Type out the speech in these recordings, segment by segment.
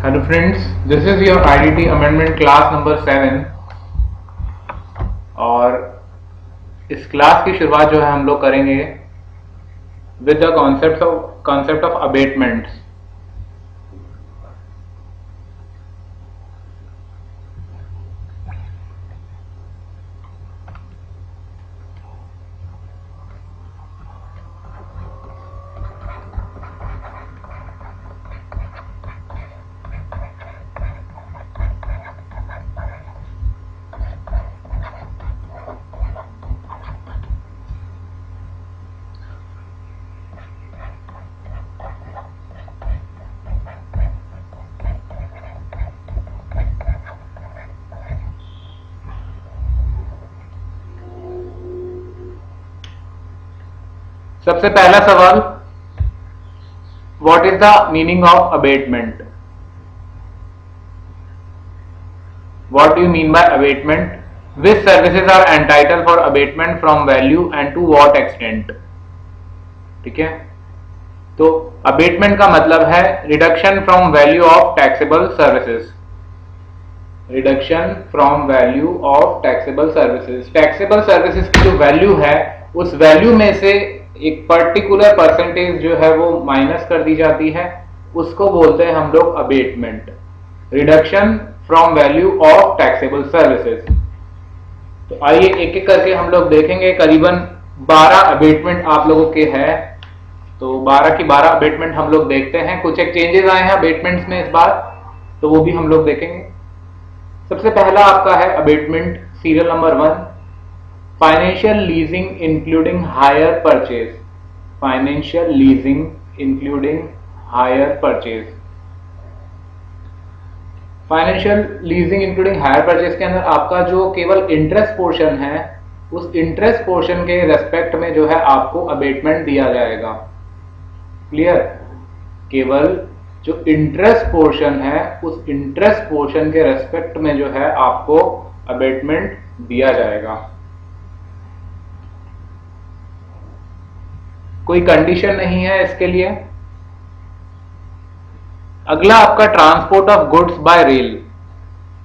Hello friends, this is your IDT amendment class number 7 और इस class की शुरुआत जो है हम लोग करेंगे with the concept of abatements. सबसे पहला सवाल, what is the meaning of abatement? What do you mean by abatement? Which services are entitled for abatement from value and to what extent? ठीक है, तो अबेटमेंट का मतलब है reduction from value of taxable services. Reduction from value of taxable services. Taxable services की जो value है उस वैल्यू में से एक पर्टिकुलर परसेंटेज जो है वो माइनस कर दी जाती है, उसको बोलते हैं हम लोग abatement. Reduction from value of taxable services. तो आइए एक एक करके हम लोग देखेंगे। करीबन 12 अबेटमेंट आप लोगों के हैं, तो 12 की 12 अबेटमेंट हम लोग देखते हैं। कुछ एक चेंजेस आए हैं अबेटमेंट्स में इस बार, तो वो भी हम लोग देखेंगे। सबसे पहला आपका है abatement serial number 1, financial leasing including hire purchase. Financial leasing including hire purchase. Financial leasing including hire purchase के अंदर आपका जो केवल इंटरेस्ट पोर्शन है, उस इंटरेस्ट पोर्शन के रेस्पेक्ट में जो है आपको अबेटमेंट दिया जाएगा। क्लियर? केवल जो इंटरेस्ट पोर्शन है उस इंटरेस्ट पोर्शन के रेस्पेक्ट में जो है आपको अबेटमेंट दिया जाएगा। कोई कंडीशन नहीं है इसके लिए। अगला आपका transport of goods by rail.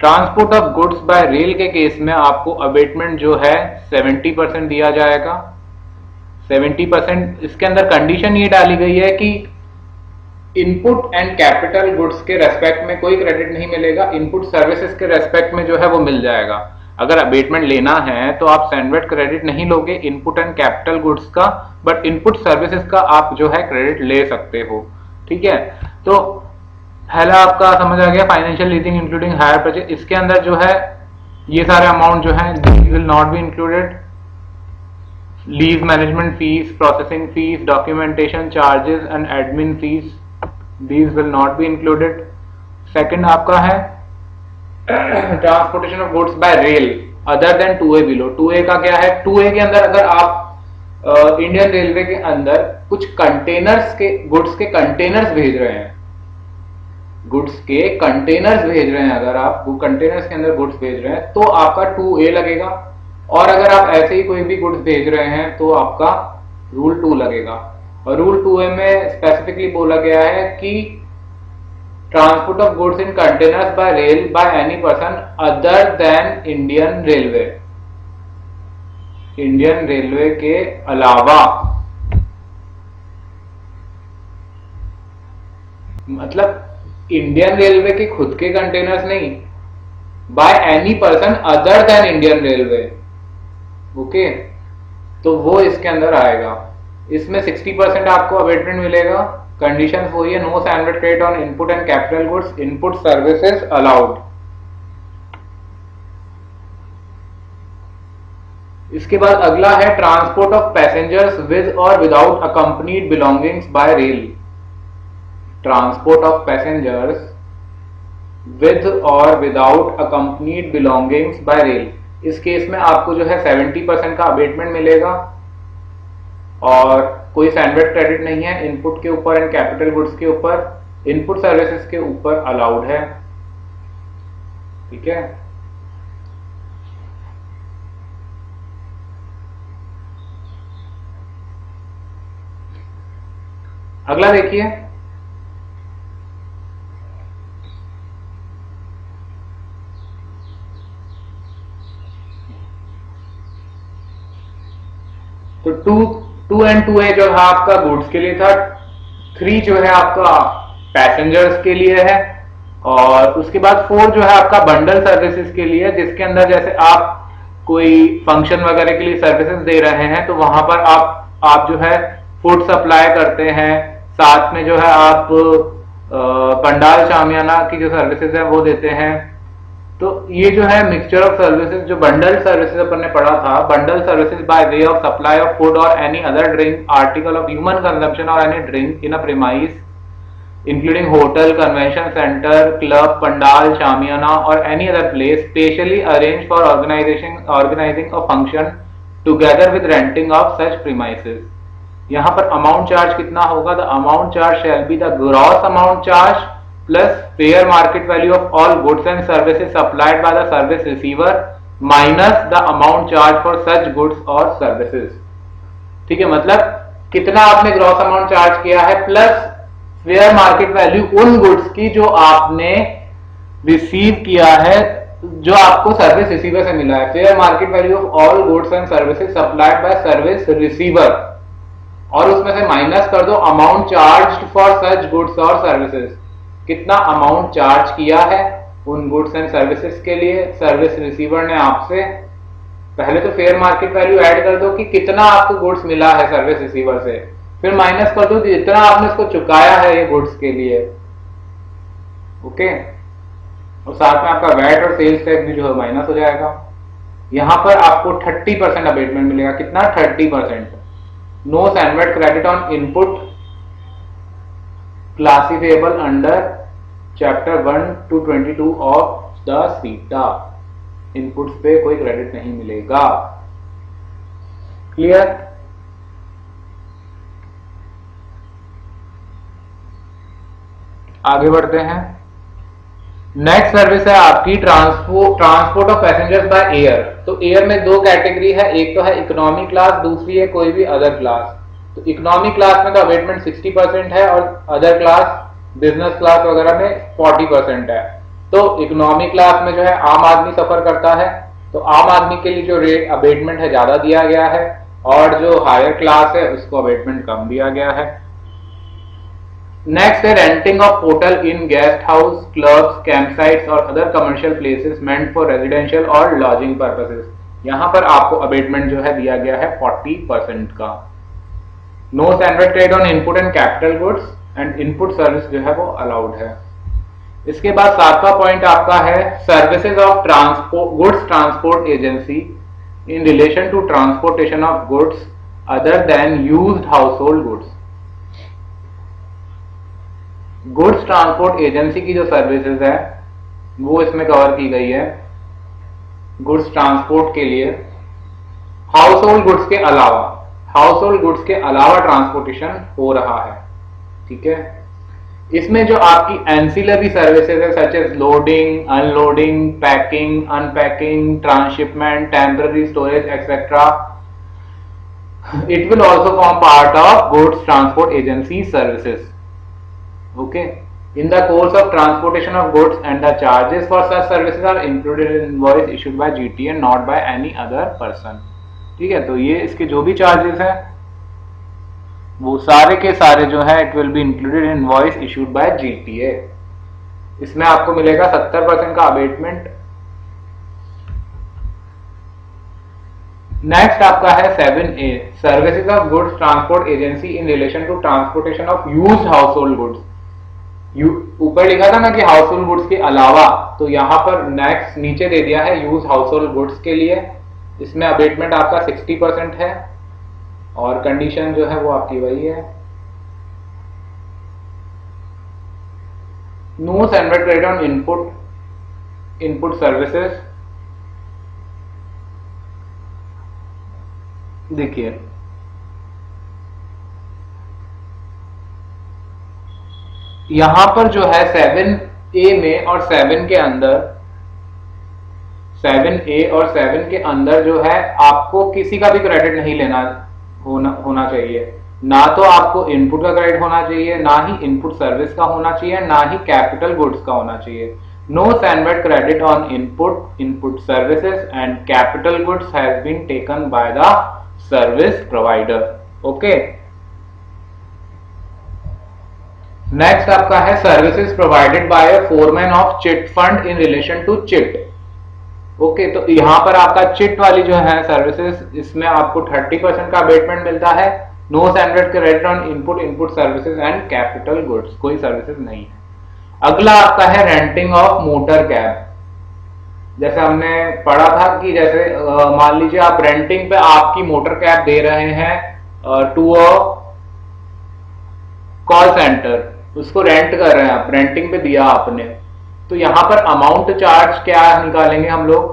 Transport of goods by rail के केस में आपको अबेटमेंट जो है 70% दिया जाएगा। 70%। इसके अंदर कंडीशन ये डाली गई है कि इनपुट एंड कैपिटल गुड्स के रेस्पेक्ट में कोई क्रेडिट नहीं मिलेगा, इनपुट सर्विसेज के रेस्पेक्ट में जो है वो मिल जाएगा। अगर अबेटमेंट लेना है तो आप सैंडविच क्रेडिट नहीं लोगे इनपुट एंड कैपिटल गुड्स का, बट इनपुट सर्विसेज का आप जो है क्रेडिट ले सकते हो। ठीक है, तो पहला आपका समझ आ गया, financial leasing including hire purchase. इसके अंदर जो है ये सारे अमाउंट जो है will not be included. Lease management fees, processing fees, documentation charges and admin fees, these will not be included. Second आपका है transportation of goods by rail other than 2A below. 2A का क्या है? 2A के अंदर अगर आप Indian railway के अंदर कुछ कंटेनर्स के गुड्स के कंटेनर्स भेज रहे हैं, गुड्स के कंटेनर्स भेज रहे हैं, अगर आप कंटेनर्स के अंदर गुड्स भेज रहे हैं तो आपका 2A लगेगा। और अगर आप ऐसे ही कोई भी गुड्स भेज रहे हैं तो आपका रूल 2 लगेगा। और रूल 2A में स्पेसिफिकली बोला गया है कि transport of goods in containers bye rail by any person other than Indian railway. Indian railway के अलावा, मतलब इंडियन रेलवे के खुद के कंटेनर्स नहीं, by any person other than Indian railway. Okay, तो वो इसके अंदर आएगा। इसमें 60% आपको अबेटमेंट मिलेगा। कंडीशन वही है, no sandwich credit on input and capital goods, input services allowed. इसके बाद अगला है ट्रांसपोर्ट ऑफ पैसेंजर्स विद और without accompanied belongings by rail. Transport of passengers with और without accompanied belongings by rail. इस केस में आपको जो है 70% का अबेटमेंट मिलेगा और कोई सैंडविच क्रेडिट नहीं है इनपुट के ऊपर एंड कैपिटल गुड्स के ऊपर, इनपुट सर्विसेज के ऊपर अलाउड है। ठीक है, अगला देखिए, तो 2 एंड 2A जो है आपका गुड्स के लिए था, 3 जो है आपका पैसेंजर्स के लिए है, और उसके बाद 4 जो है आपका बंडल सर्विसेज के लिए, जिसके अंदर जैसे आप कोई फंक्शन वगैरह के लिए सर्विसेज दे रहे हैं तो वहां पर आप जो है फूड सप्लाई करते हैं, साथ में जो है आप पंडाल शामियाना की जो सर्विसेज है वो देते हैं। तो ये जो है मिक्सचर ऑफ सर्विसेज, जो बंडल सर्विसेज अपन ने पढ़ा था, bundle services by way of supply of food और any other drink article of human consumption और any drink in a premise including hotel, convention center, club, pandal, shamiana or any other place specially arranged for organizing a function together with renting of such premises। यहाँ पर amount charge कितना होगा? The amount charge shall be the gross amount charge plus fair market value of all goods and services supplied by the service receiver minus the amount charge for such goods और services. ठीक है, मतलब कितना आपने gross amount charge किया है plus fair market value उन goods की जो आपने रिसीव किया है, जो आपको सर्विस रिसीवर से मिला है। Fair market value of all goods and services supplied bye service receiver, और उसमें से माइनस कर दो amount charge for such goods और सर्विसेज। कितना अमाउंट चार्ज किया है उन गुड्स एंड सर्विसेज के लिए सर्विस रिसीवर ने आपसे। पहले तो फेयर मार्केट वैल्यू ऐड कर दो कि कितना आपको गुड्स मिला है सर्विस रिसीवर से, फिर माइनस कर दो कि जितना आपने इसको चुकाया है ये गुड्स के लिए। ओके, और साथ में आपका वैट और सेल्स टैक्स भी जो है माइनस हो जाएगा। यहां पर आपको 30% अबेटमेंट मिलेगा। कितना? 30%। No sandwich credit on input classifiable under chapter 1 to 22 of the CETA. Inputs पे कोई क्रेडिट नहीं मिलेगा। क्लियर? आगे बढ़ते हैं। नेक्स्ट सर्विस है आपकी transport of passengers by air. तो एयर में दो कैटेगरी है, एक तो है इकोनॉमी क्लास, दूसरी है कोई भी अदर क्लास। तो इकोनॉमी क्लास में तो अबेटमेंट 60% है और अदर क्लास बिजनेस क्लास वगैरह में 40% है। तो इकोनॉमी क्लास में जो है आम आदमी सफर करता है, तो आम आदमी के लिए जो रेट अबेटमेंट है ज्यादा दिया गया है, और जो हायर क्लास है उसको अबेटमेंट कम दिया गया है। नेक्स्ट है renting of hotel inn guest house, clubs, campsites और other commercial places meant for residential और लॉजिंग पर्पसेस। यहां पर आपको अबेटमेंट जो है दिया गया है 40% का। No sandwich credit on input and capital goods and input service जो है वो अलाउड है। इसके बाद 7वां पॉइंट आपका है services of transport goods transport agency in relation to transportation of goods other than used household goods. Goods transport agency की जो सर्विसेज है वो इसमें कवर की गई है। गुड्स ट्रांसपोर्ट के लिए हाउस होल्ड गुड्स के अलावा, हाउस होल्ड गुड्स के अलावा ट्रांसपोर्टेशन हो रहा है। ठीक है, इसमें जो आपकी एंसिलरी सर्विसेज है such as loading, unloading, packing, unpacking, transhipment, temporary storage etcetera, it will also form part of goods transport agency services. Okay, in the course of transportation of goods and the charges for such services are included in invoice issued by GTA and not by any other person। ठीक है, तो ये इसके जो भी charges हैं वो सारे के सारे जो है it will be included in invoice issued by GTA। इसमें आपको मिलेगा 70% का अबेटमेंट। नेक्स्ट आपका है 7A services of goods transport agency in relation to transportation of used household goods. ऊपर लिखा था ना कि हाउस होल्ड गुड्स के अलावा, तो यहां पर नेक्स्ट नीचे दे दिया है यूज हाउस होल्ड गुड्स के लिए। इसमें अबेटमेंट आपका 60% है और कंडीशन जो है वो आपकी वही है। No sandwich credit on input services. देखिए यहां पर जो है 7A में और 7 के अंदर, 7A और 7 के अंदर जो है आपको किसी का भी क्रेडिट नहीं लेना होना चाहिए। ना तो आपको इनपुट का क्रेडिट होना चाहिए, ना ही इनपुट सर्विस का होना चाहिए, ना ही कैपिटल गुड्स का होना चाहिए। No sandwich credit on input services and capital goods has been taken by the service provider. Okay, next आपका है services provided by a foreman of chit fund in relation to chit. Okay, तो यहां पर आपका chit वाली जो है services, इसमें आपको 30% का अबेटमेंट मिलता है। No standard credit on input, input services and capital goods, कोई सर्विसेज नहीं है। अगला आपका है रेंटिंग ऑफ मोटर कैब। जैसे हमने पढ़ा था कि जैसे मान लीजिए आप रेंटिंग पे आपकी मोटर कैब दे रहे हैं टू अ कॉल सेंटर, उसको रेंट कर रहे हैं आप, रेंटिंग पे दिया आपने, तो यहां पर अमाउंट चार्ज क्या निकालेंगे हम लोग?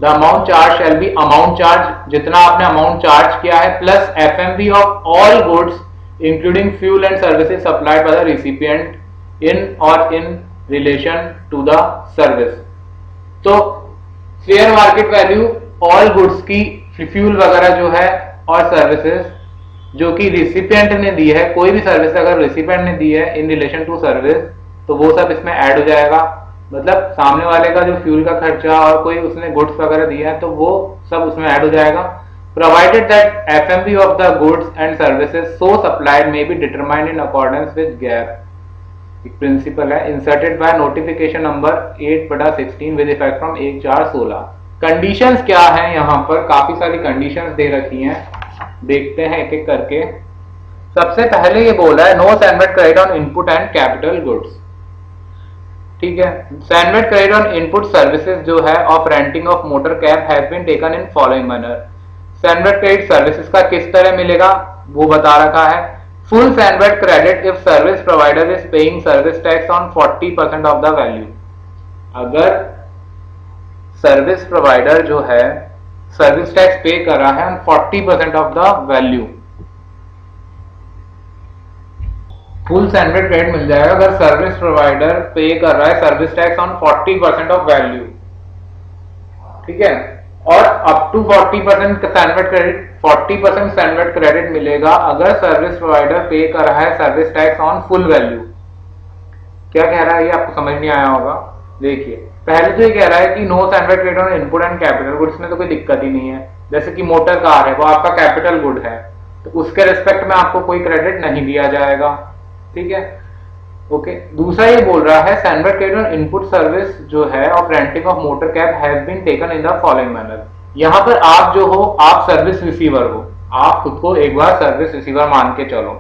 The amount charge shall be amount charge, जितना आपने अमाउंट चार्ज किया है, plus FMV of all goods including fuel and services supplied by the recipient in और in relation to the service. तो fair market value all goods की, fuel वगैरह जो है और सर्विसेज जो कि रिसिपिएंट ने दी है, कोई भी सर्विस अगर रिसिपिएंट ने दी है इन रिलेशन टू सर्विस, तो वो सब इसमें ऐड हो जाएगा। मतलब सामने वाले का जो फ्यूल का खर्चा और कोई उसने गुड्स वगैरह दिया है, तो वो सब उसमें ऐड हो जाएगा। Provided that FMV of the goods and services so supplied may be determined in accordance with gap, एक प्रिंसिपल है, inserted by notification number 8/16 with effect from 1/4/16। Conditions क्या है? यहाँ पर काफी सारी कंडीशंस दे रखी हैं, देखते हैं एक एक करके। सबसे पहले ये बोला है no standard credit on input and capital goods. ठीक है, standard credit on input services जो है of renting of motor cab has been taken in following manner. Standard credit services का किस तरह मिलेगा वो बता रखा है। Full standard credit if service provider is paying service tax on 40% of the value. अगर सर्विस प्रोवाइडर जो है सर्विस टैक्स पे कर रहा है on 40% of the value, full standard credit मिल जाएगा अगर सर्विस प्रोवाइडर पे कर रहा है service tax on 40% of value. ठीक है, और up to 40% standard credit, 40% standard credit मिलेगा अगर सर्विस प्रोवाइडर पे कर रहा है service tax on full value. क्या कह रहा है ये आपको समझ नहीं आया होगा। देखिए, पहले तो ये कह रहा है कि no standard credit on input and capital goods में तो कोई दिक्कत ही नहीं है। जैसे कि मोटर कार है, वो आपका कैपिटल गुड है, तो उसके रिस्पेक्ट में आपको कोई क्रेडिट नहीं दिया जाएगा। ठीक है, ओके। दूसरा ये बोल रहा है standard credit on input service जो है of renting of motor cab has been taken in the following manner. यहां पर आप जो हो, आप सर्विस रिसीवर हो, आप खुद को एक बार सर्विस रिसीवर मान के चलो।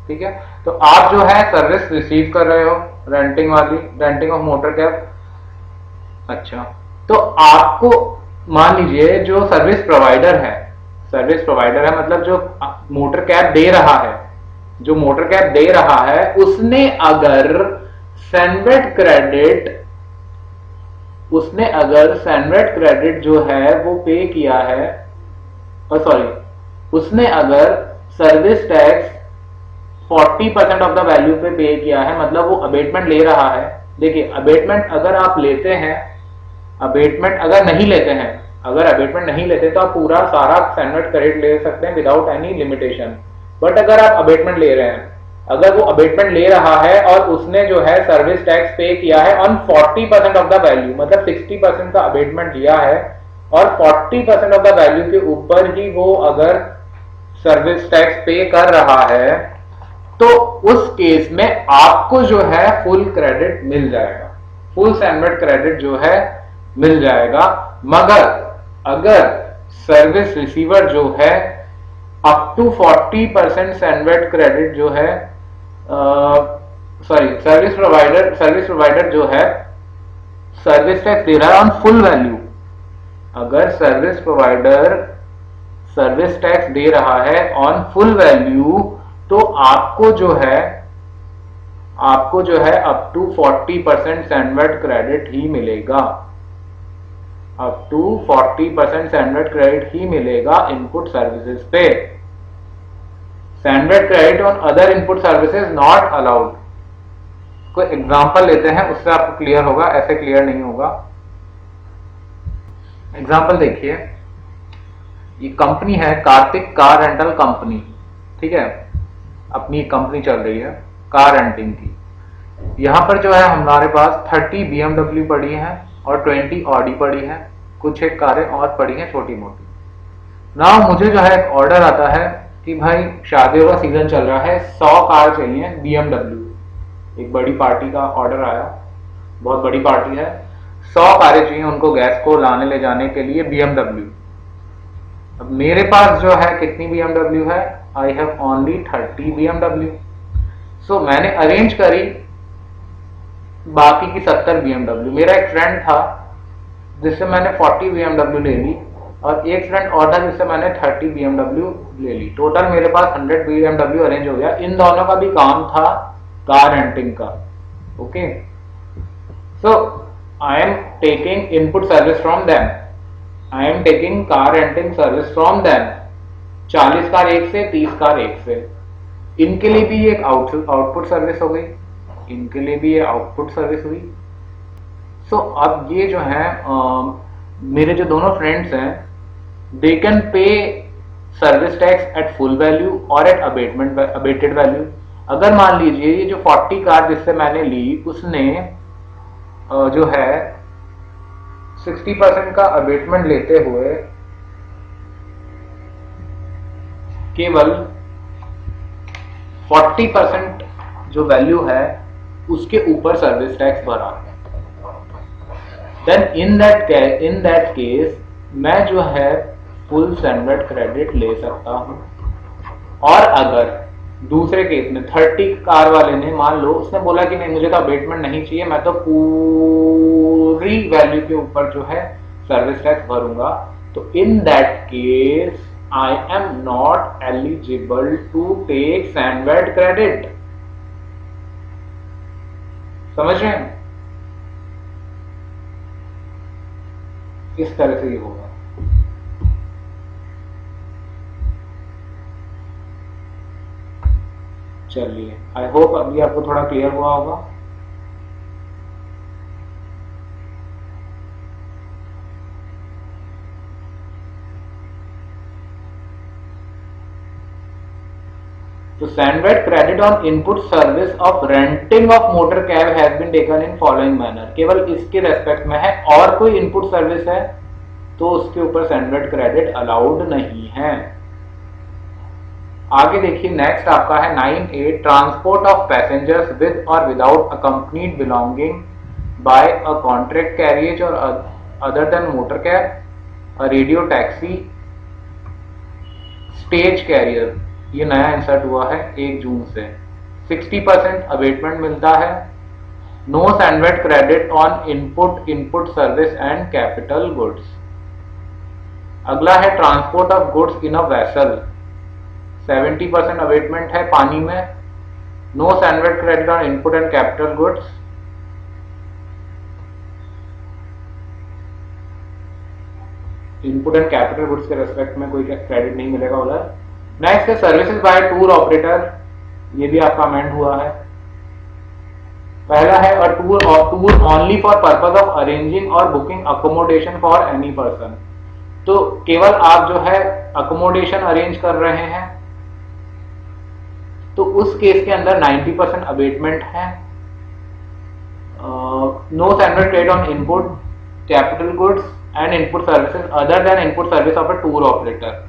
ठीक है, तो आप जो है सर्विस रिसीव कर रहे हो रेंटिंग वाली, रेंटिंग ऑफ मोटर कैब। अच्छा, तो आपको मान लीजिए जो सर्विस प्रोवाइडर है, सर्विस प्रोवाइडर है मतलब जो मोटर कैब दे रहा है, जो मोटर कैब दे रहा है उसने अगर स्टैंडर्ड क्रेडिट जो है वो पे किया है, और सॉरी, उसने अगर service tax 40% of the value पे किया है, मतलब वो अबेटमेंट ले रहा है। देखिए, अबेटमेंट अगर आप लेते हैं, अबेटमेंट अगर नहीं लेते हैं, अगर अबेटमेंट नहीं लेते तो आप पूरा सारा स्टैंडर्ड क्रेडिट ले सकते हैं विदाउट एनी लिमिटेशन। बट अगर आप अबेटमेंट ले रहे हैं, अगर वो अबेटमेंट ले रहा है और उसने जो है सर्विस टैक्स पे किया है ऑन 40% ऑफ द वैल्यू, मतलब 60% का अबेटमेंट लिया है और 40% ऑफ द वैल्यू के ऊपर ही वो अगर सर्विस टैक्स पे कर रहा है, तो उस केस में आपको जो है फुल क्रेडिट मिल जाएगा, फुल स्टैंडर्ड क्रेडिट जो है मिल जाएगा। मगर अगर सर्विस रिसीवर जो है अप टू 40% स्टैंडर्ड क्रेडिट जो है, सॉरी, सर्विस प्रोवाइडर जो है सर्विस टैक्स दे रहा है ऑन फुल वैल्यू, अगर सर्विस प्रोवाइडर सर्विस टैक्स दे रहा है ऑन फुल वैल्यू, तो आपको जो है अप टू 40% स्टैंडर्ड क्रेडिट ही मिलेगा, अप टू 40% स्टैंडर्ड क्रेडिट ही मिलेगा इनपुट सर्विसेज पे। Standard credit on other input services not allowed. कोई एग्जांपल लेते हैं, उससे आपको क्लियर होगा, ऐसे क्लियर नहीं होगा। एग्जांपल देखिए, ये कंपनी है कार्तिक कार रेंटल कंपनी। ठीक है, अपनी कंपनी चल रही है कार रेंटिंग की। यहां पर जो है हमारे पास 30 BMW पड़ी हैं और 20 ऑडी पड़ी हैं, कुछ एक कारें और पड़ी हैं छोटी मोटी। ना मुझे जो है एक ऑर्डर आता है कि भाई शादियों का सीजन चल रहा है, 100 कार चाहिए BMW। एक बड़ी पार्टी का ऑर्डर आया, बहुत बड़ी पार्टी है, 100 कारें चाहिए उनको गैस को लाने ले जाने के लिए BMW। अब मेरे पास जो है कितनी BMW है, आई हैव ओनली 30 BMW। सो मैंने अरेंज करी बाकी की 70 BMW। मेरा एक फ्रेंड था जिससे मैंने 40 BMW ले ली, और एक फ्रेंड और था जिससे मैंने 30 BMW ले ली। टोटल मेरे पास 100 BMW अरेंज हो गया। इन दोनों का भी काम था कार रेंटिंग का। Okay, so I am taking input service from them, I am taking car renting service from them. 40 car एक से, 30 कार एक से। इनके लिए भी एक आउटपुट सर्विस हो गई, इनके लिए भी ये आउटपुट सर्विस हुई। सो अब ये जो है मेरे जो दोनों फ्रेंड्स हैं, they can pay service tax at full value और एट अबेटेड वैल्यू। अगर मान लीजिए ये जो 40 कार जिससे मैंने ली, उसने जो है 60% का अबेटमेंट लेते हुए केवल 40% जो वैल्यू है उसके ऊपर सर्विस टैक्स भरा, देन इन दैट केस मैं जो है फुल स्टैंडर्ड क्रेडिट ले सकता हूं। और अगर दूसरे केस में 30 कार वाले ने, मान लो उसने बोला कि नहीं मुझे तो अबेटमेंट नहीं चाहिए, मैं तो पूरी वैल्यू के ऊपर जो है सर्विस टैक्स भरूंगा, तो in that case I am not eligible to take SANVAT credit। समझ रहे हैं? इस तरह से ये होगा। चलिए, आई होप अभी आपको थोड़ा क्लियर हुआ होगा। तो SANVAT credit on input service of renting of motor cab has been taken in following manner। केवल इसके रेस्पेक्ट में है, और कोई इनपुट सर्विस है तो उसके ऊपर SANVAT credit अलाउड नहीं है। आगे देखिए, नेक्स्ट आपका है 9A, transport of passengers with और without accompanied belonging by a contract carriage और other than motor cab, a radio taxi, stage carrier. ये नया इंसर्ट हुआ है 1 जून से। 60% अबेटमेंट मिलता है। No SANVAT credit on input service and capital goods. अगला है transport of goods in a vessel, 70% abatement है पानी में। No SANVAT credit on input and capital goods. Input and capital goods के रेस्पेक्ट में कोई क्रेडिट नहीं मिलेगा उधर। नेक्स्ट है सर्विसेज बाय टूर ऑपरेटर, ये भी आपका अमेंड हुआ है। पहला है a tour only for purpose of arranging और booking accommodation for any person. तो केवल आप जो है अकोमोडेशन अरेंज कर रहे हैं, तो उस केस के अंदर 90% अबेटमेंट है। No SANVAT credit on input capital goods and input services other than input service of a tour operator.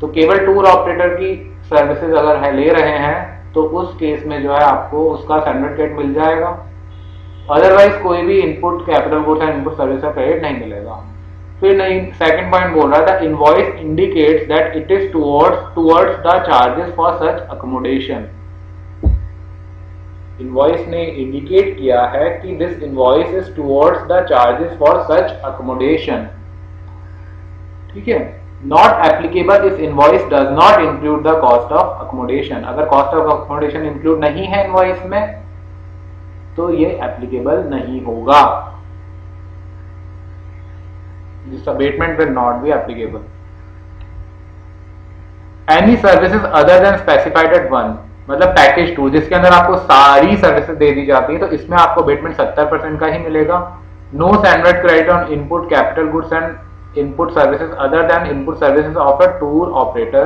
तो केवल टूर ऑपरेटर की सर्विसेज अगर है ले रहे हैं तो उस केस में जो है आपको उसका SANVAT क्रेडिट मिल जाएगा। अदरवाइज कोई भी input capital goods and input service का क्रेडिट नहीं मिलेगा। फिर नहीं, सेकंड पॉइंट बोल रहा था invoice indicates that it is towards the charges for such accommodation. Invoice ने इंडिकेट किया है कि this invoice is towards the charges for such accommodation. ठीक है, not applicable if invoice does not include the cost of accommodation. अगर cost of accommodation include नहीं है invoice में तो ये एप्लीकेबल नहीं होगा। This abatement will not be applicable. Any services other than specified at 1, मतलब पैकेज 2 जिसके अंदर आपको सारी सर्विसेज दे दी जाती है, तो इसमें आपको अबेटमेंट 70% का ही मिलेगा। No SANVAT credit on input capital goods and input services other than input services of a tour operator।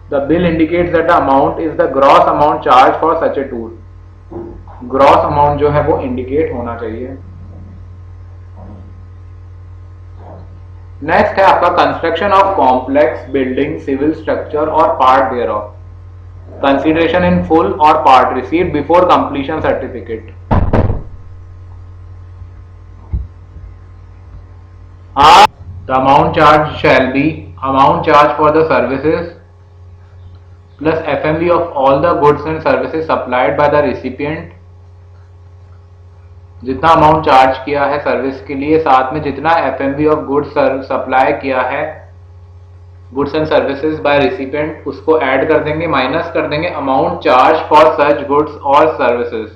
The bill indicates that the amount is the gross amount charged for such a tour। gross amount जो है वो indicate होना चाहिए। Next है आपका construction of complex building, civil structure और part thereof, consideration in full और part received before completion certificate. The amount charged shall be amount charged for the services plus FMV of all the goods and services supplied by the recipient, जितना amount charge किया है service के लिए, साथ में जितना FMV of goods supply किया है goods and services by recipient, उसको ऐड कर देंगे, माइनस कर देंगे amount charge for such goods और सर्विसेज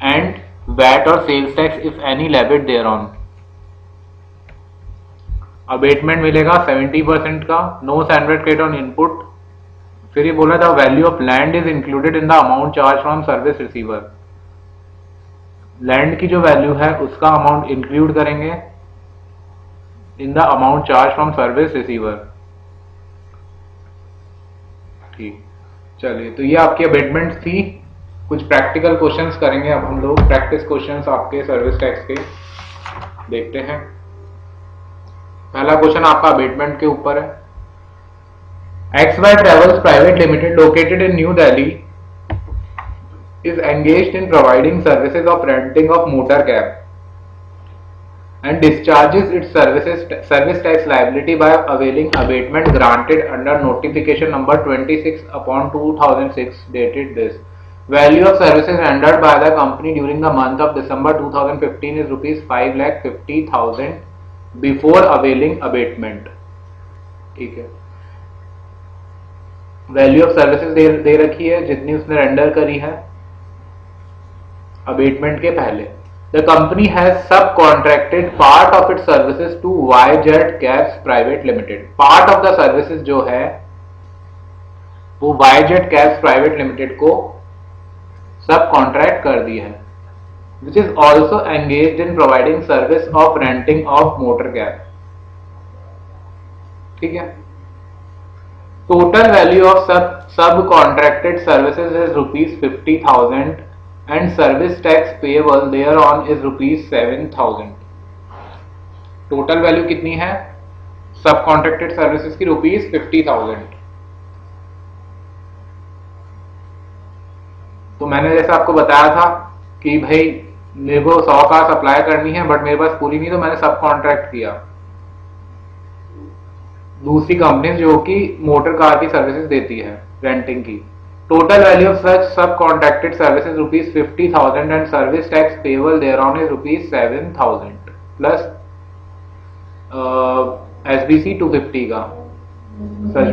एंड वैट और sales tax if any levied thereon. Abatement मिलेगा 70% का, no sandwich credit on input. फिर ये बोला the value of land is included in the amount charge from service receiver, land की जो value है उसका अमाउंट इंक्लूड करेंगे in the amount charge from service receiver. ठीक, चलिए तो ये आपकी अबेटमेंट थी। कुछ प्रैक्टिकल क्वेश्चंस करेंगे अब हम लोग, प्रैक्टिस क्वेश्चंस आपके सर्विस टैक्स के देखते हैं। पहला क्वेश्चन आपका अबेटमेंट के ऊपर है। XY Travels Private Limited located in New Delhi is engaged in providing services of renting of motor cab and discharges its service tax liability by availing abatement granted under notification number 26/2006 dated this. Value of services rendered by the company during the month of December 2015 is rupees 5,50,000 before availing abatement. ठीक है, value of services दे रखी है जितनी उसने render करी है abatement के पहले। The company has subcontracted part of its services to YZ cabs private limited. Part of the services जो है वो वाईजेड कैब्स प्राइवेट लिमिटेड को सब कॉन्ट्रैक्ट कर दी है, which is also engaged in providing service of renting of motor cab। ठीक है, total value of sub contracted services is rupees 50,000 and service tax payable thereon is rupees 7,000। total value कितनी है सब contracted services की? rupees 50,000। तो मैंने जैसा आपको बताया था कि भाई मेरे को 100 कार सप्लाई करनी है बट मेरे पास पूरी नहीं, तो मैंने सब कॉन्ट्रैक्ट किया दूसरी कंपनी जो कि मोटर कार की सर्विसेज देती है रेंटिंग की। Total value of such subcontracted services rupees 50,000 and service tax payable thereon is rupees 7,000 plus SBC 250 का स्वच्छ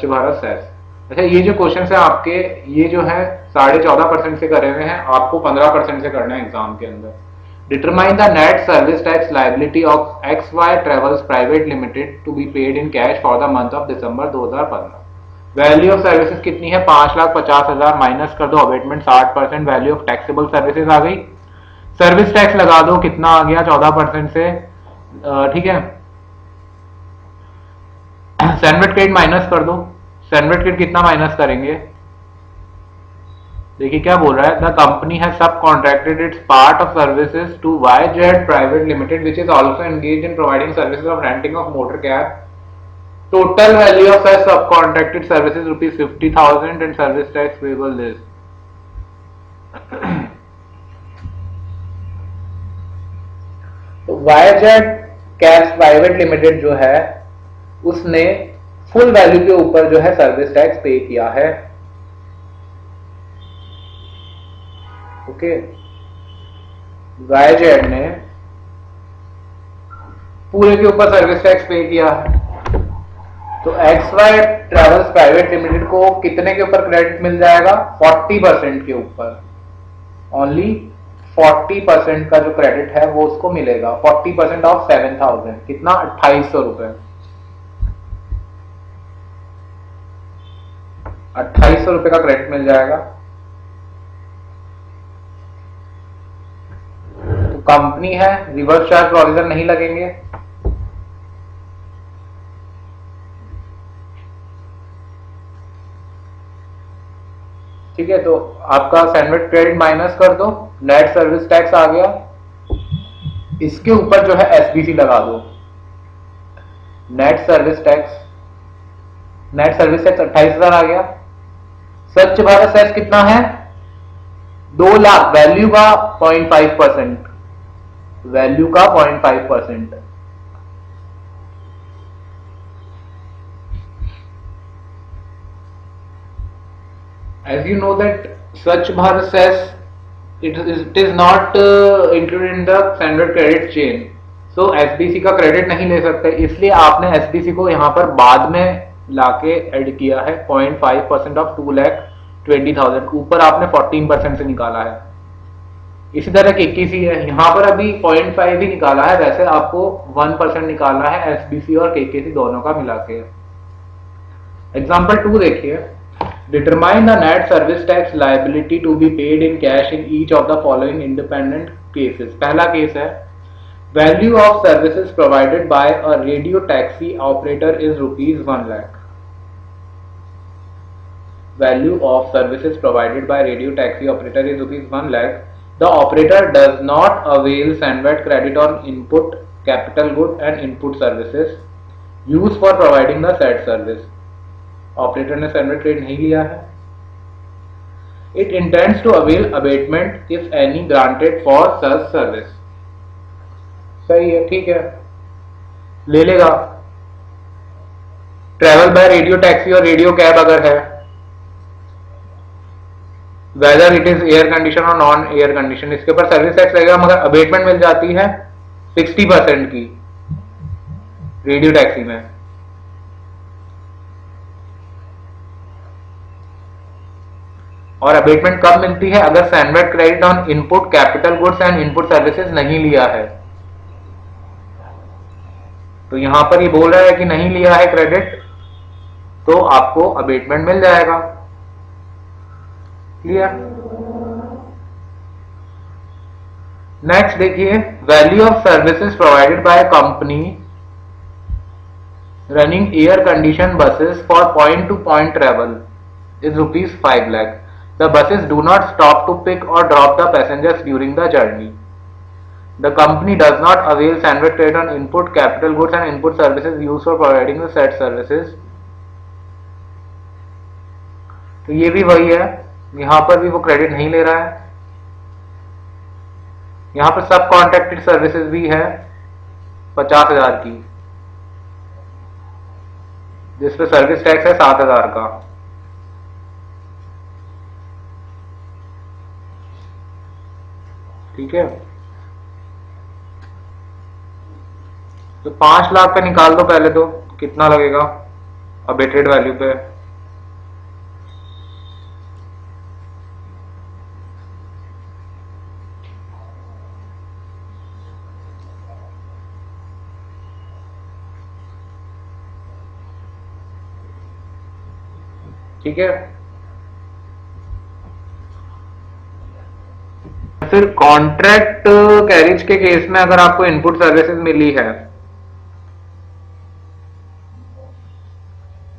भारत सेस। अच्छा, ये जो क्वेश्चन है आपके, ये जो है 14.5% से करे हुए हैं, आपको 15% से करना है एग्जाम के अंदर। Determine the net service tax liability of XY travels private limited to be paid in cash for the month of December 2015। Value of services कितनी है? 5,50,000 माइनस कर दो abatement 60%, value of taxable services आ गई। Service tax लगा दो, कितना आ गया 14% से। ठीक है, सैंडविच क्रेडिट माइनस कर दो। सैंडविच क्रेडिट कितना माइनस करेंगे? देखिए क्या बोल रहा है, the company has subcontracted its part of services to Y Z private limited which is also engage in providing services of renting of motor cab. Total value of such subcontracted services rupees 50,000 and service tax payable this. तो Y Z cabs private limited जो है उसने full value के ऊपर जो है service tax पे किया है। ओके, वाईजेड ने पूरे के ऊपर सर्विस टैक्स पे किया है। तो XY ट्रेवल्स प्राइवेट लिमिटेड को कितने के ऊपर क्रेडिट मिल जाएगा? 40% के ऊपर, ओनली 40% का जो क्रेडिट है वो उसको मिलेगा। 40% ऑफ 7,000 कितना? 2,800 रुपए। 2,800 रुपए का क्रेडिट मिल जाएगा। तो कंपनी है, रिवर्स चार्ज प्रोविजन नहीं लगेंगे। ठीक है, तो आपका सैंडविच क्रेडिट माइनस कर दो, नेट सर्विस टैक्स आ गया। इसके ऊपर जो है एसबीसी लगा दो, net service tax. Net service tax 28,000 आ गया। स्वच्छ भारत सेस कितना है? 2 लाख, वैल्यू का 0.5%, वैल्यू का 0.5%। As you know that Swachh Bharat says it is not included in the standard credit chain, so SBC का क्रेडिट नहीं ले सकते, इसलिए आपने SBC को यहाँ पर बाद में लाके ऐड किया है। 0.5% ऑफ 2,20,000 ऊपर आपने 14% से निकाला है। इसी तरह KKC है, यहाँ पर अभी 0.5 ही निकाला है, वैसे आपको 1% निकालना है SBC और KKC दोनों का मिला के। एग्जाम्पल 2 देखिए, determine the net service tax liability to be paid in cash in each of the following independent cases। पहला केस है, value of services provided by a radio taxi operator is rupees 1 lakh। value of services provided by radio taxi operator is rupees 1 lakh। the operator does not avail SANVAT credit on input capital good and input services used for providing the said service। Operator ने SANVAT credit नहीं लिया है। It intends to avail abatement if any granted for such service. सही है, ठीक है, ले लेगा। ट्रेवल बाय रेडियो टैक्सी और रेडियो कैब अगर है, whether it is air condition और नॉन एयर कंडीशन, इसके ऊपर सर्विस टैक्स लगेगा, मगर अबेटमेंट मिल जाती है 60% की रेडियो टैक्सी में। और अबेटमेंट कब मिलती है? अगर SANVAT credit on input capital goods and input services नहीं लिया है। तो यहां पर ये बोल रहा है कि नहीं लिया है क्रेडिट, तो आपको अबेटमेंट मिल जाएगा। क्लियर? नेक्स्ट देखिए, value of services provided by company running air condition buses for point two point travel is rupees 5 lakh। The buses do not stop to pick or drop the passengers during the journey। The company does not avail SANVAT credit on input capital goods and input services used for providing the said services। तो ये भी वही है, यहां पर भी वो credit नहीं ले रहा है। यहां पर सब कॉन्ट्रैक्टेड सर्विसेज भी है 50,000 की, जिस पे सर्विस टैक्स है 7,000 का। ठीक है, तो 5 लाख पे निकाल दो पहले, तो कितना लगेगा अबेटेड वैल्यू पे? ठीक है, फिर कॉन्ट्रैक्ट कैरिज के केस में अगर आपको इनपुट सर्विसेज मिली है,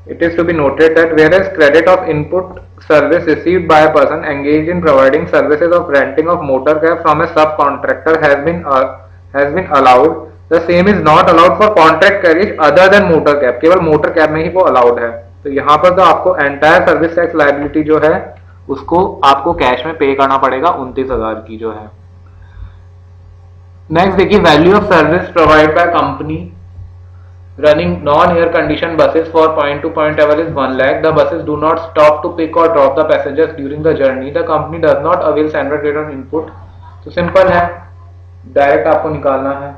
it is to be noted that whereas credit of input service received by a person engaged in providing services of renting of motor cab from a subcontractor has been allowed, the same is not allowed for contract carriage other than motor cab। केवल motor cab में ही वो allowed है। तो यहां पर तो आपको entire service tax liability जो है उसको आपको कैश में पे करना पड़ेगा 29,000 की जो है। नेक्स्ट देखिए, value of service provide by company running non-air conditioned buses for point to point travel is 1 lakh। The buses do not stop to pick or drop the passengers during the journey। The company does not avail SANVAT credit on input। तो simple है, direct आपको निकालना है।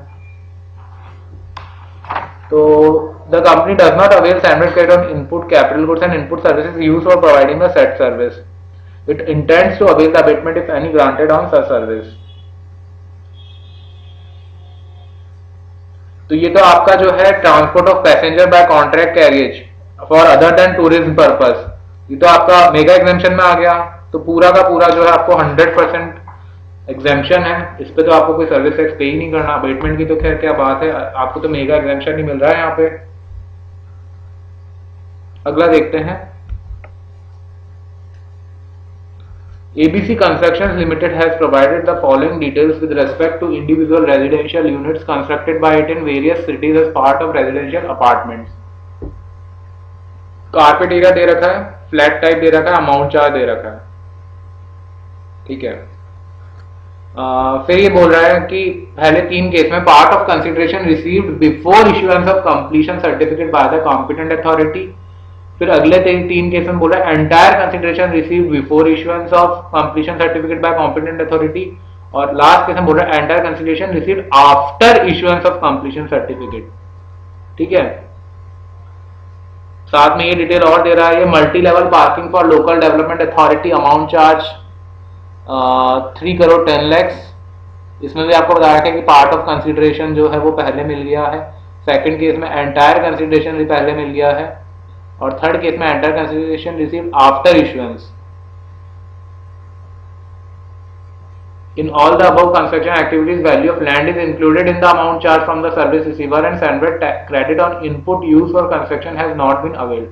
तो the company does not avail SANVAT credit on input capital goods and input services used for providing the said service। It intends to avail the abatement if any granted on such service। तो ये तो आपका जो है transport of passenger by contract carriage for other than tourism purpose, ये तो आपका mega exemption में आ गया। तो पूरा का पूरा जो है आपको 100% एग्जेम्पशन है, इस पे तो आपको कोई सर्विस टैक्स पे ही नहीं करना। अबेटमेंट की तो खैर क्या बात है, आपको तो मेगा एग्जेम्पशन ही मिल रहा है यहाँ पे। अगला देखते हैं, ABC Constructions Limited has provided the following details with respect to individual residential units constructed by it in various cities as part of residential apartments. Carpet area दे रखा है, फ्लैट टाइप दे रखा है, अमाउंट चार्ज दे रखा है, ठीक है। फिर ये बोल रहा है कि पहले 3 केस में part of consideration received before issuance of completion certificate by the competent authority. फिर अगले 3 केस में बोल रहा है entire consideration received before issuance of completion certificate bye competent authority. और लास्ट केस में बोल रहा है entire consideration received after issuance of completion certificate, ठीक है। साथ में ये डिटेल और दे रहा है, ये multi level parking for local development authority amount charge 3 crore 10 lakhs। इसमें भी आपको बताया था कि पार्ट ऑफ कंसिडरेशन जो है वो पहले मिल गया है, सेकंड केस में एंटायर कंसिडरेशन भी पहले मिल गया है, और थर्ड केस में entire consideration received after issuance. In all the above construction activities, value of land is included in the amount charged from the service receiver and standard credit on input used for construction has not been availed.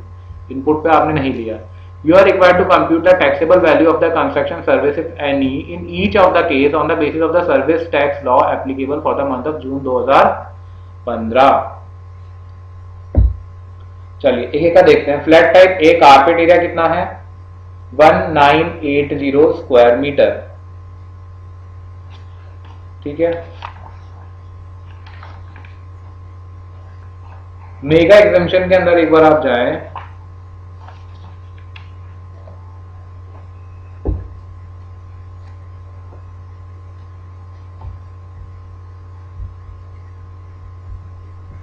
Input पे आपने नहीं लिया। You are required to compute the taxable value of the construction service if any in each of the case on the basis of the service tax law applicable for the month of June 2015। चलिए एक का देखते हैं। Flat type A carpet area कितना है 1980 square metre, ठीक है। Mega exemption के अंदर एक बार आप जाएं,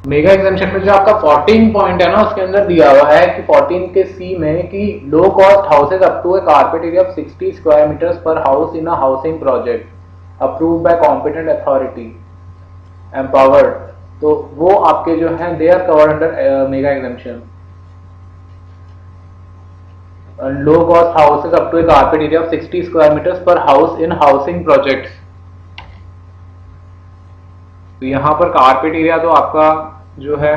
मेगा एग्जेम्पशन में जो आपका 14 पॉइंट है ना, उसके अंदर दिया हुआ है कि 14 के सी में कि low cost houses up to a carpet area of 60 square metres per house in a housing project approved by competent authority empowered, तो वो आपके जो है they are covered under mega exemption. Low cost houses up to a carpet area of 60 square metres per house in housing projects. तो यहां पर carpet area तो आपका जो है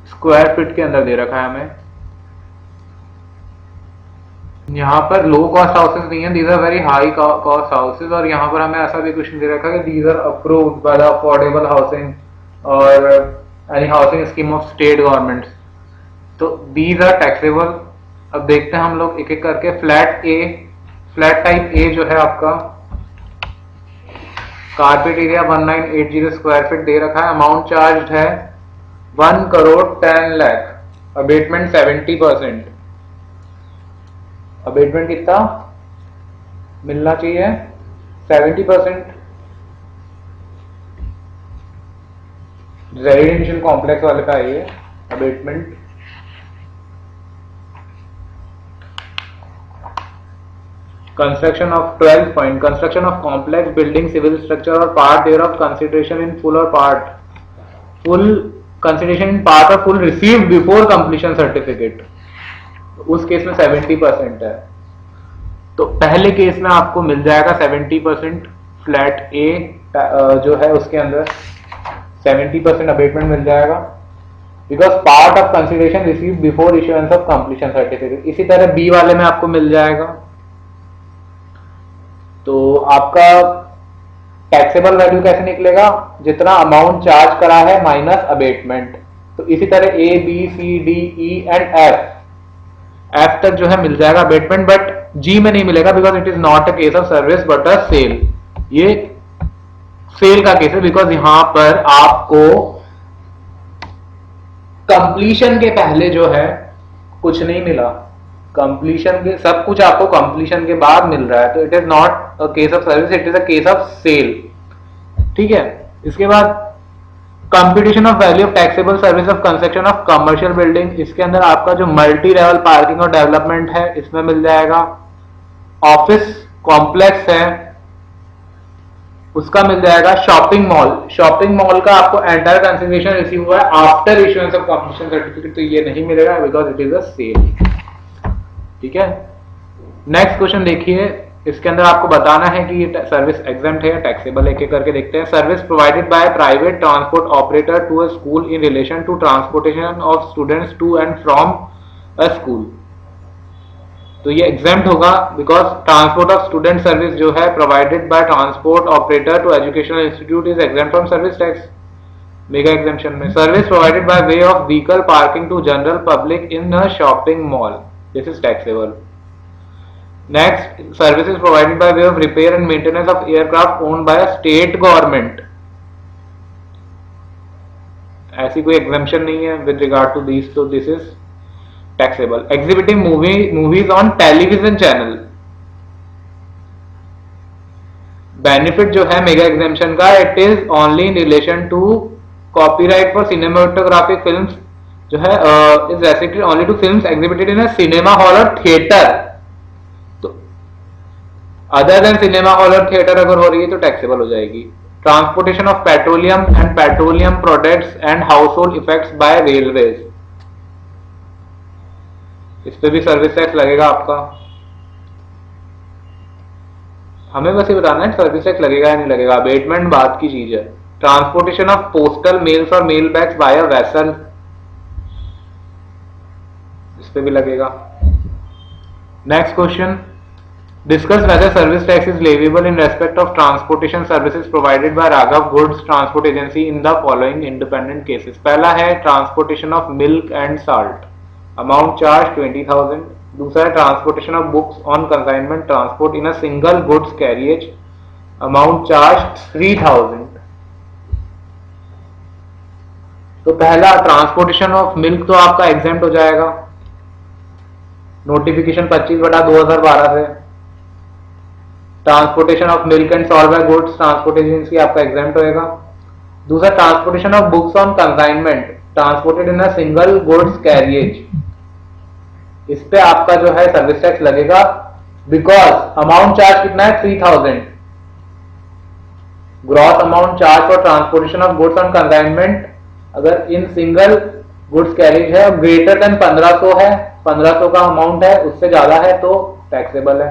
स्क्वायर फीट के अंदर दे रखा है हमें। यहाँ पर लो कॉस्ट हाउसेस नहीं है, these are very high cost houses. और यहाँ पर हमें ऐसा भी क्वेश्चन दे रखा है कि these are approved by the affordable housing और any housing scheme of state governments, तो दीज आर टैक्सेबल। अब देखते हैं हम लोग एक एक करके। फ्लैट टाइप ए जो है आपका कारपेट एरिया 1980 स्क्वायर फीट दे रखा है, अमाउंट चार्ज है 1 करोड़ 10 लाख, अबेटमेंट 70%। अबेटमेंट कितना मिलना चाहिए 70%। रेजिडेंशियल कॉम्प्लेक्स वाले का ये abatement. Construction of 12 point, construction of complex building civil structure और part thereof consideration in full और part, full consideration in part और full received before completion certificate, उस केस में 70% है। तो पहले केस में आपको मिल जाएगा 70%। फ्लैट ए जो है उसके अंदर 70% अबेटमेंट मिल जाएगा because part of consideration received before issuance of completion certificate. इसी तरह बी वाले में आपको मिल जाएगा। तो आपका टैक्सेबल वैल्यू कैसे निकलेगा, जितना अमाउंट चार्ज करा है माइनस अबेटमेंट। तो इसी तरह A B C D E and F तक जो है मिल जाएगा अबेटमेंट, बट जी में नहीं मिलेगा because it is not a case of service but a sale. ये सेल का केस है बिकॉज यहां पर आपको कंप्लीशन के पहले जो है कुछ नहीं मिला, कंप्लीशन के सब कुछ आपको कंप्लीशन के बाद मिल रहा है। तो it is not a case of service, it is a case of sale, ठीक है। इसके बाद computation of value of taxable service of construction of commercial building, इसके अंदर आपका जो मल्टी लेवल पार्किंग और डेवलपमेंट है इसमें मिल जाएगा। ऑफिस कॉम्प्लेक्स है उसका मिल जाएगा। शॉपिंग मॉल का आपको एंटायर कंसिडरेशन रिसीव हुआ है after issuance of completion certificate, तो ये नहीं मिलेगा because it is a sale, ठीक है। नेक्स्ट क्वेश्चन देखिए, इसके अंदर आपको बताना है कि ये सर्विस एग्जेम्प्ट है या टैक्सेबल, एक एक करके देखते हैं। Service provided by private transport operator to a school in relation to transportation of students to and from a school. तो ये एग्जाम्प्ट होगा because transport of student service जो है provided by transport operator to educational institute is exempt from service tax, mega exemption में। Service provided by way of vehicle parking to general public in a shopping mall, this is taxable. Next, services provided by way of repair and maintenance of aircraft owned by a state government, ऐसी कोई exemption नहीं है with regard to this, तो this is taxable. Exhibiting movies on television channel, benefit जो है mega exemption का, it is only in relation to copyright for cinematographic films जो है is restricted only to films exhibited in a cinema hall और theatre. तो other than cinema hall और theatre अगर हो रही है तो टैक्सेबल हो जाएगी। Transportation of petroleum and petroleum products and house hold effects bye railways, इस पे भी सर्विस टैक्स लगेगा आपका। हमें बस ये बताना है सर्विस टैक्स लगेगा या नहीं लगेगा, अबेटमेंट बात की चीज है। ट्रांसपोर्टेशन ऑफ पोस्टल मेल्स और मेल बैग्स बाय वेसल, इस पे भी लगेगा। Next question, discuss whether service tax is leviable in respect of transportation services provided bye Raghav goods transport agency in the following independent cases. पहला है transportation of milk and salt, amount charge 20,000। दूसरा है transportation of books on consignment transport in a single goods carriage, amount charge 3,000। तो पहला transportation of milk तो आपका exempt हो जाएगा, नोटिफिकेशन 25/2012 से। Transportation of milk and salt by goods transport agency आपका एग्जेम्प्ट होएगा। दूसरा transportation of books on consignment transported in a single goods carriage, इस पे आपका जो है सर्विस टैक्स लगेगा बिकॉज अमाउंट चार्ज कितना है 3,000। Gross amount charge for transportation of goods on consignment अगर इन सिंगल गुड्स कैरिज है ग्रेटर देन 1500 है, 1500 का अमाउंट है, उससे ज्यादा है तो टैक्सेबल है।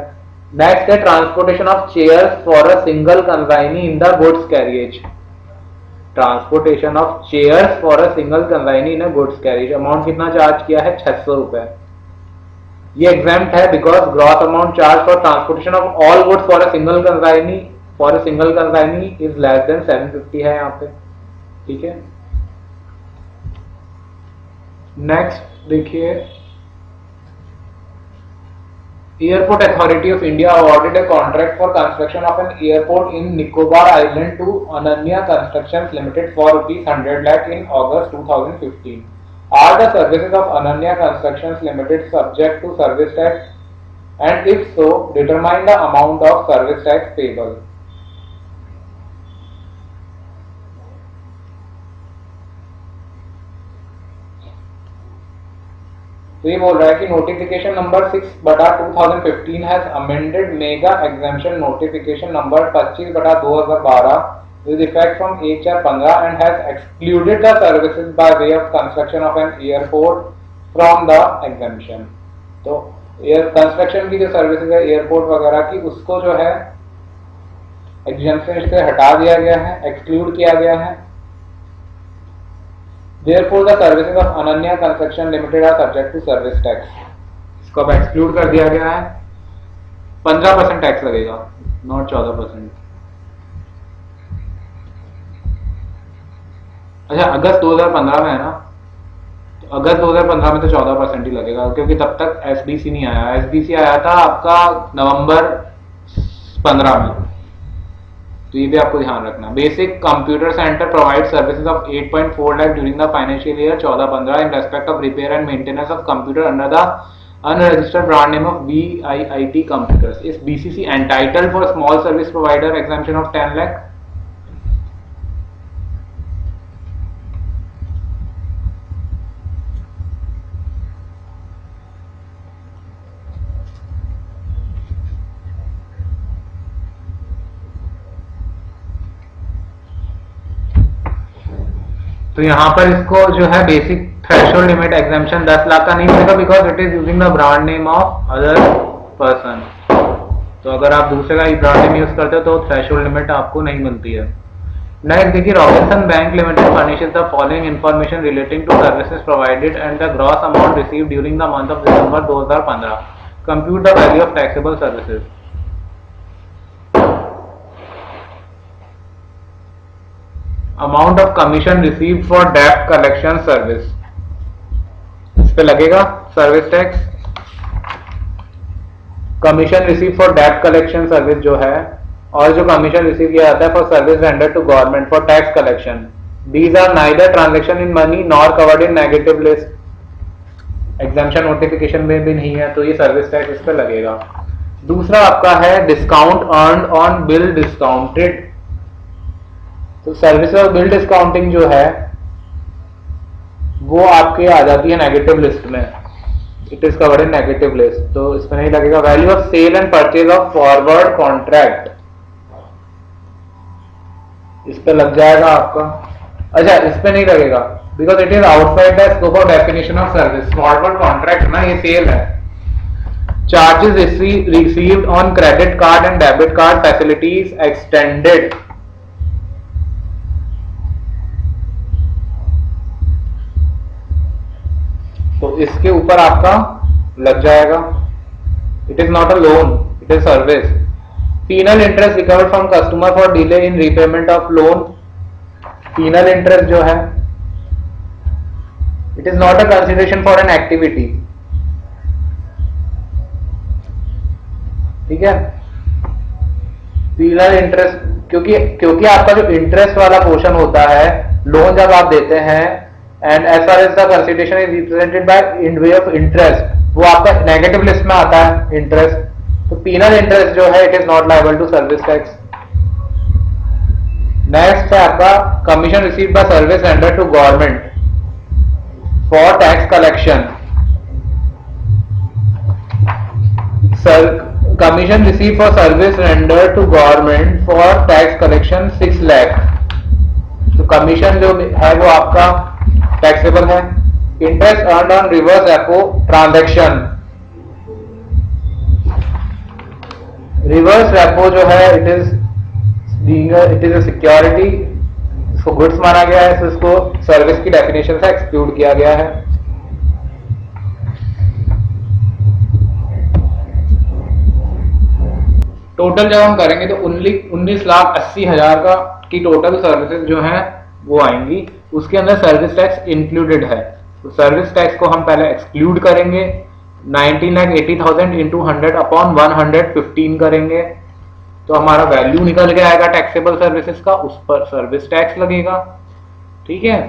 नेक्स्ट है transportation of chairs for a single consignee in the goods carriage, transportation of chairs for a single consignee in a goods carriage, amount कितना चार्ज किया है 600 रुपए। ये एग्जाम्प्ट है because gross amount charge for transportation of all goods for a single consignee is less than 750 है यहाँ पे, ठीक है। नेक्स्ट देखिए, airport authority of India awarded a contract for construction of an airport in Nicobar Island to Ananya Constructions Limited for ₹100 lakh in August 2015. Are the services of Ananya Constructions Limited subject to service tax? And if so, determine the amount of service tax payable. तो ये बोल रहा है कि notification number 6/2015 has amended mega exemption notification number 25/2012 with effect from HR 15 and has excluded the services by way of construction of an airport from the exemption. तो air construction की जो services है एयरपोर्ट वगैरह की, उसको जो है exemption से हटा दिया गया है, एक्सक्लूड किया गया है। Therefore, the services of Ananya Construction Limited are subject to service tax. इसको अब एक्सक्लूड कर दिया गया है, 15% टैक्स लगेगा, नॉट 14%। अच्छा, अगस्त 2015 में है ना, तो अगस्त 2015 में तो 14% ही लगेगा क्योंकि तब तक एसबीसी नहीं आया। एसबीसी आया था आपका नवंबर 15 में, तो ये भी आपको ध्यान रखना। Basic computer centre provide services of 8.4 lakh during the financial year 14-15 in respect of repair and maintenance of computer under the unregistered brand name of BIIT computers. इस BCC entitled for small service provider exemption of 10 lakh. तो यहाँ पर इसको जो है basic threshold limit exemption 10 lakh का नहीं मिलेगा because it is using the brand name of other person. तो अगर आप दूसरे का ही ब्रांड नेम यूज करते हो तो थ्रेशोल्ड लिमिट आपको नहीं मिलती है। नेक्स्ट देखिए, Robinson bank limited furnishes the following information relating to services provided and the gross amount received during the month of December 2015। Compute the value of taxable services. Amount of commission received for डेब्ट collection service, इस पे लगेगा service tax. Commission receive for डेब्ट collection service जो है, और जो commission receive किया जाता है for service render to government for tax collection, these are neither transaction in money nor covered in negative list, exemption notification में भी नहीं है, तो ये सर्विस टैक्स इस पे लगेगा। दूसरा आपका है discount earned on bill discounted, तो सर्विस और बिल डिस्काउंटिंग जो है वो आपके आ जाती है नेगेटिव लिस्ट में, it is covered in negative list, तो इसमें नहीं लगेगा। Value of sale and purchase of forward contract, इस पे लग जाएगा आपका। अच्छा, इस पे नहीं लगेगा because it is outside the scope of definition of service. Forward contract ना, ये सेल है। Charges received on credit card and debit card facilities extended, तो इसके ऊपर आपका लग जाएगा। It is not a loan, it is service. Penal interest recovered from customer for delay in repayment of loan, penal interest जो है it is not a consideration for an activity, ठीक है। पीनल इंटरेस्ट क्योंकि आपका जो interest वाला portion होता है, लोन जब आप देते हैं and as far as the consideration is represented by in way of interest, वो आपका नेगेटिव लिस्ट में आता है इंटरेस्ट, तो पीनल इंटरेस्ट जो है it is not liable to service tax. Next है आपका commission received by service render to government for tax collection. Commission receive for service render to government for tax collection 6 lakh, तो commission जो है वो आपका taxable है। Interest earn on reverse repo transaction, reverse repo जो है इट इज अ सिक्योरिटी, इसको goods माना गया है, तो इसको सर्विस की डेफिनेशन से एक्सक्लूड किया गया है। टोटल जब हम करेंगे तो 19,80,000 का की टोटल सर्विसेज जो है वो आएंगी, उसके अंदर सर्विस टैक्स इंक्लूडेड है, तो सर्विस टैक्स को हम पहले एक्सक्लूड करेंगे। 19,80,000 इंटू 100 अपॉन 115 करेंगे, तो हमारा वैल्यू निकल के आएगा टैक्सेबल सर्विसेज का, उस पर सर्विस टैक्स लगेगा, ठीक है,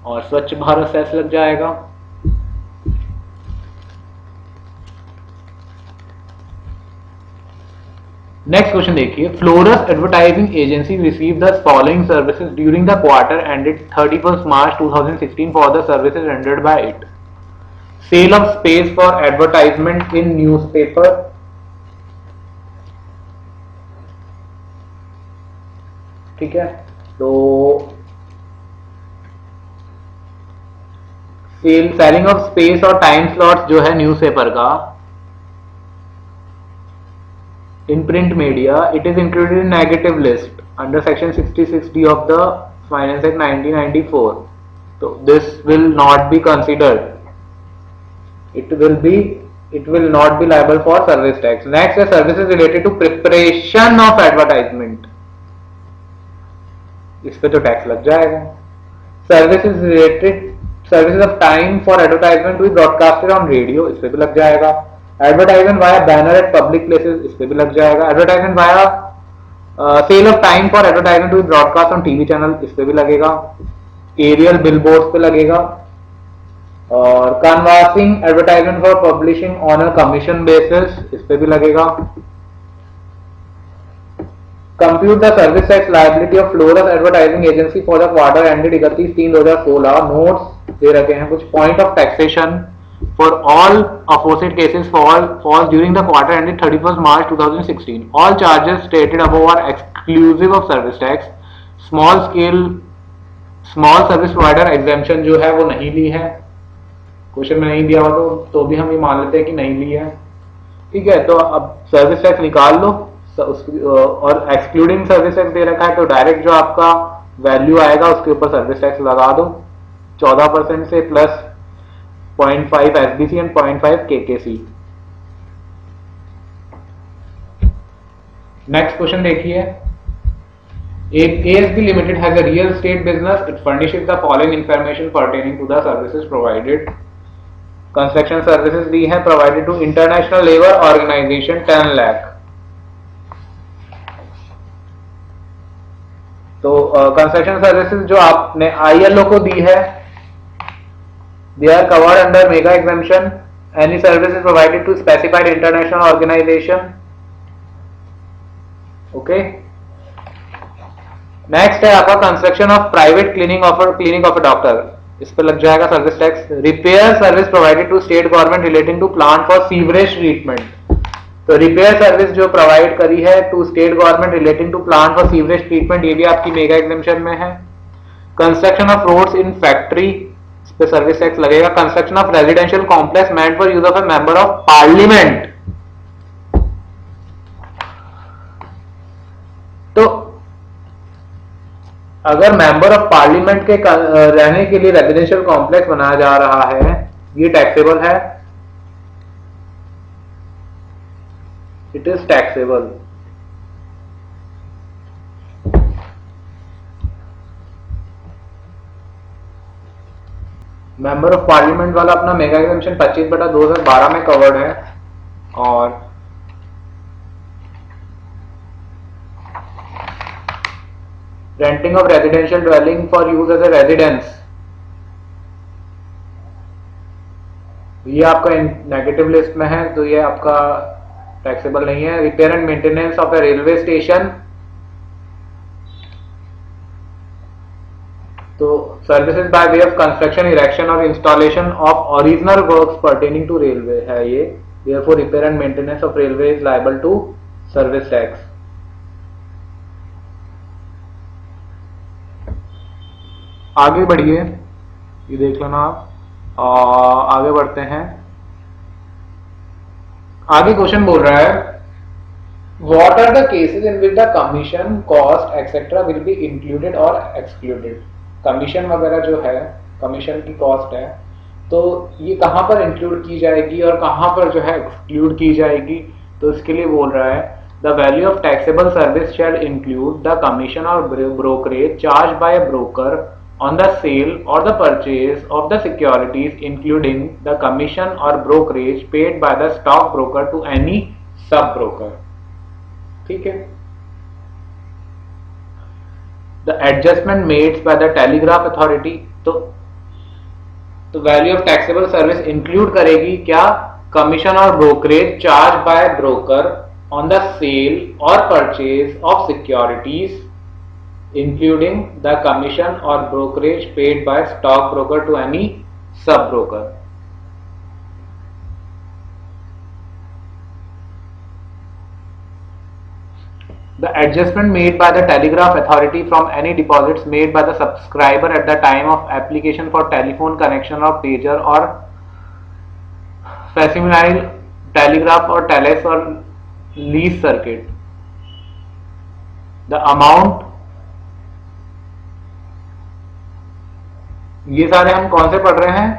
और स्वच्छ भारत सेस लग जाएगा। नेक्स्ट क्वेश्चन देखिए, Floras advertising agency receive the following services during the quarter ended 31 March 2016 for the services rendered by it. Sale of space for advertisement in newspaper, ठीक है, तो सेलिंग ऑफ स्पेस और time slots जो है newspaper का in print media, it is included in negative list under section 66D of the Finance Act 1994. So this will not be considered. It will not be liable for service tax. Next is services related to preparation of advertisement. इस पे तो tax लग जाएगा। Services of time for advertisement to be broadcasted on radio, इस पे भी लग जाएगा। Advertisement via banner at public places, इस पे भी लग जाएगा। Advertisement via sale of time for advertisement to broadcast on TV channel, इस पे भी लगेगा। एरियल बिलबोर्ड्स पे लगेगा। और canvassing advertisement for publishing on a commission basis, इस पे भी लगेगा। Compute the service tax liability of Florus advertising agency for the quarter ended 31/3/2016। Notes दे रखे हैं कुछ। Point of taxation for all aforesaid cases falls during the quarter ended 31st March 2016. All charges stated above are exclusive of service tax. Small service provider exemption जो है वो नहीं ली है, question में नहीं दिया हुआ तो भी हम ये मान लेते हैं कि नहीं ली है, ठीक है। तो अब सर्विस टैक्स निकाल लो, और एक्सक्लूडिंग सर्विस टैक्स दे रखा है तो डायरेक्ट जो आपका वैल्यू आएगा उसके ऊपर सर्विस टैक्स लगा दो 14% से plus 0.5 SBC and 0.5 KKC। Next question देखिए, एक ASB Limited has a real estate business. It furnishes the following information pertaining to the services provided. Construction services दी है, provided to International Labour Organisation 10 lakh. तो construction services जो आपने ILO को दी है, they are covered under mega exemption. Any services provided to specified international organisation. Okay, next है आपका construction of private clinic of a doctor, इस पे लग जाएगा service tax. Repair service provided to state government relating to plant for sewerage treatment, तो repair service जो provide करी है to state government relating to plant for sewerage treatment, ये भी आपकी मेगा एग्जेम्पशन में है। Construction of roads in factory, इस पे सर्विस टैक्स लगेगा। Construction of residential complex meant for use of a member of parliament, तो अगर मेंबर ऑफ पार्लियामेंट के रहने के लिए रेजिडेंशियल कॉम्प्लेक्स बनाया जा रहा है, ये टैक्सेबल है, it is taxable. Member of parliament वाला अपना मेगा एग्जेम्पशन 25/2012 में कवर्ड है। और renting of residential dwelling for use as a residence, ये आपका नेगेटिव लिस्ट में है, तो ये आपका टैक्सेबल नहीं है। Repair and maintenance of a railway station, तो services by way of construction, erection और installation of original works pertaining to railway है ये, therefore repair and maintenance of railway is liable to service tax. आगे बढ़िए, ये देख लेना आप। आगे बढ़ते हैं, आगे क्वेश्चन बोल रहा है, what are the cases in which the commission cost etcetera will be included और एक्सक्लूडेड। कमीशन वगैरह जो है, कमीशन की कॉस्ट है, तो ये कहां पर इंक्लूड की जाएगी और कहां पर जो है एक्सक्लूड की जाएगी, तो इसके लिए बोल रहा है, the value of taxable service shall include the commission और brokerage charge by a broker on the sale or the purchase of the securities, including the commission or brokerage paid by the stock broker to any sub broker। ठीक है, the adjustment made by the telegraph authority, तो value of taxable service include करेगी क्या, commission और brokerage charge by broker on the sale और purchase of securities, including the commission or brokerage paid by stock broker to any sub broker। The adjustment made by the telegraph authority from any deposits made by the subscriber at the time of application for telephone connection or pager or facsimile telegraph or teles or lease circuit, the amount, ये सारे हम कौन से पढ़ रहे हैं,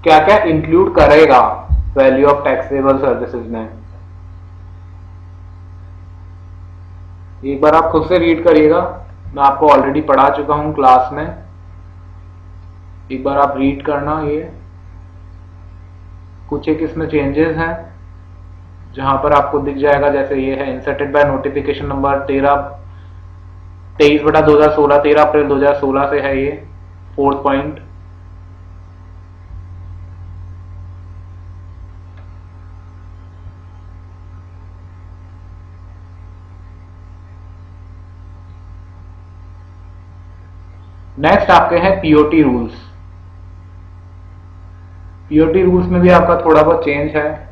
क्या क्या इंक्लूड करेगा वैल्यू ऑफ टैक्सेबल सर्विसेज में। एक बार आप खुद से रीड करिएगा, मैं आपको ऑलरेडी पढ़ा चुका हूं क्लास में, एक बार आप रीड करना। ये कुछ एक इसमें चेंजेस हैं जहां पर आपको दिख जाएगा, जैसे ये है इंसर्टेड बाय नोटिफिकेशन नंबर 23/2016, 13 अप्रैल 2016 से है ये 4th पॉइंट। नेक्स्ट आपके हैं पीओटी रूल्स। पीओटी रूल्स में भी आपका थोड़ा बहुत चेंज है।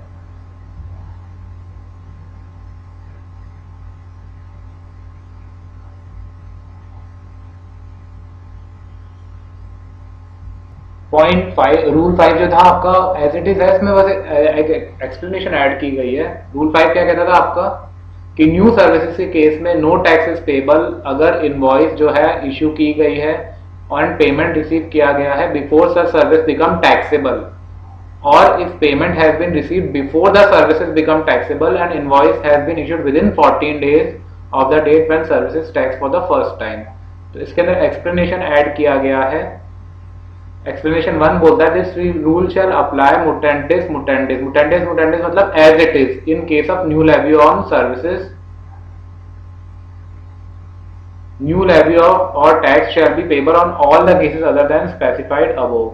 रूल 5 जो था आपका एज इट इज है, इसमें बस एक एक्सप्लेनेशन ऐड की गई है। रूल 5 क्या कहता था आपका कि न्यू सर्विसेज के केस में नो टैक्स इज पेबल अगर इनवॉइस जो है इश्यू की गई है और पेमेंट रिसीव किया गया है before such service become taxable, और if payment has been received before the services become taxable and invoice has been issued within 14 days of the date when services tax for the first time. तो इसके अंदर explanation add किया गया है। Explanation 1 बोलता है this rule shall apply mutandis mutandis, mutandis mutandis मतलब as it is in case of new levy on services, new levy or tax shall be payable on all the cases other than specified above।